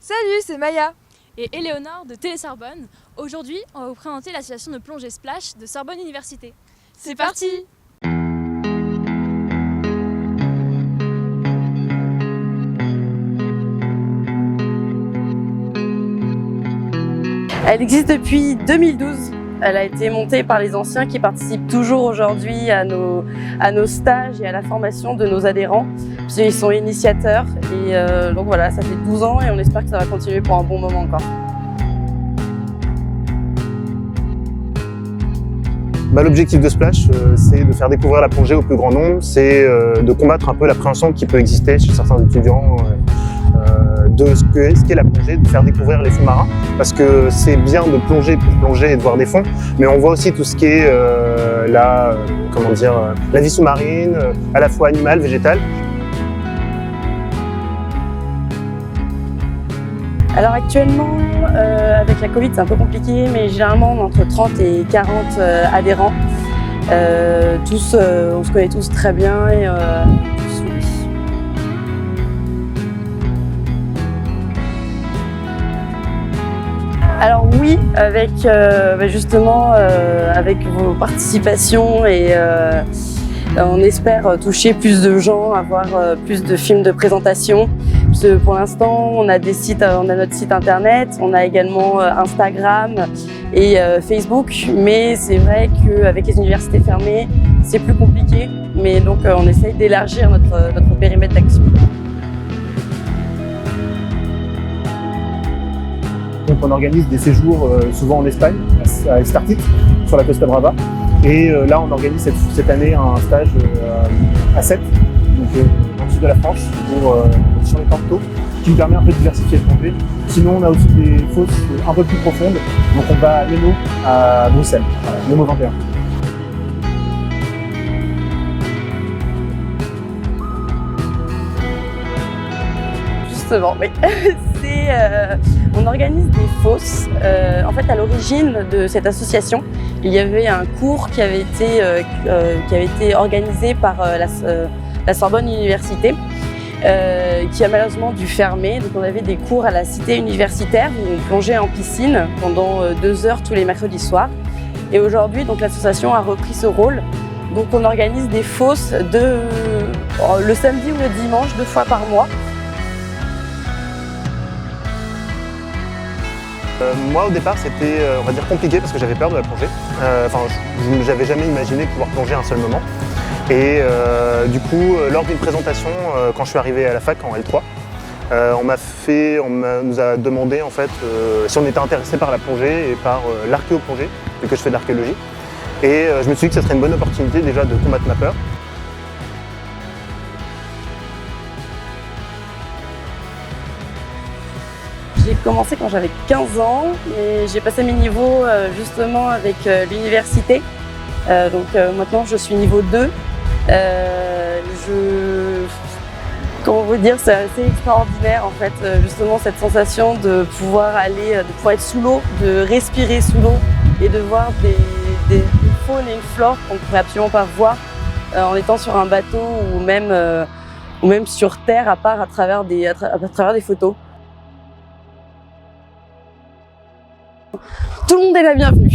Salut, c'est Maya. Et Éléonore de Télé-Sorbonne. Aujourd'hui, on va vous présenter l'association de plongée Splash de Sorbonne Université. C'est parti. Elle existe depuis 2012. Elle a été montée par les anciens qui participent toujours aujourd'hui à nos stages et à la formation de nos adhérents. Ils sont initiateurs et donc voilà, ça fait 12 ans et on espère que ça va continuer pour un bon moment encore. L'objectif de Splash, c'est de faire découvrir la plongée au plus grand nombre, c'est de combattre un peu l'appréhension qui peut exister chez certains étudiants de ce qu'est la plongée, de faire découvrir les fonds marins, parce que c'est bien de plonger pour plonger et de voir des fonds, mais on voit aussi tout ce qui est la vie sous-marine, à la fois animale, végétale. Alors actuellement, avec la Covid, c'est un peu compliqué, mais généralement on est entre 30 et 40 adhérents. Tous, on se connaît tous très bien et alors oui, avec justement avec vos participations et on espère toucher plus de gens, avoir plus de films de présentation. Parce que pour l'instant, on a notre site internet, on a également Instagram et Facebook, mais c'est vrai qu'avec les universités fermées, c'est plus compliqué. Mais donc on essaye d'élargir notre périmètre d'action. Donc on organise des séjours souvent en Espagne, à Estartit, sur la Costa Brava. Et là on organise cette année un stage à Sète, donc dans le sud de la France, sur les Cantos, qui nous permet un peu de diversifier le plongée. Sinon on a aussi des fosses un peu plus profondes, donc on va à Nemo à Bruxelles, Nemo 21. Justement, oui. On organise des fosses. En fait, à l'origine de cette association, il y avait un cours qui avait été organisé par la Sorbonne Université, qui a malheureusement dû fermer. Donc, on avait des cours à la cité universitaire où on plongeait en piscine pendant 2 heures tous les mercredis soirs. Et aujourd'hui, donc l'association a repris ce rôle. Donc, on organise des fosses le samedi ou le dimanche, 2 fois par mois. Moi au départ c'était on va dire compliqué parce que j'avais peur de la plongée. Je n'avais jamais imaginé pouvoir plonger un seul moment. Et du coup lors d'une présentation quand je suis arrivé à la fac en L3, on nous a demandé en fait si on était intéressé par la plongée et par l'archéoplongée, vu que je fais de l'archéologie. Et je me suis dit que ce serait une bonne opportunité déjà de combattre ma peur. J'ai commencé quand j'avais 15 ans et j'ai passé mes niveaux justement avec l'université. Maintenant je suis niveau 2. Comment vous dire, c'est assez extraordinaire en fait, justement cette sensation de pouvoir être sous l'eau, de respirer sous l'eau et de voir une faune et une flore qu'on ne pourrait absolument pas voir en étant sur un bateau ou même sur terre à travers des photos. Tout le monde est la bienvenue.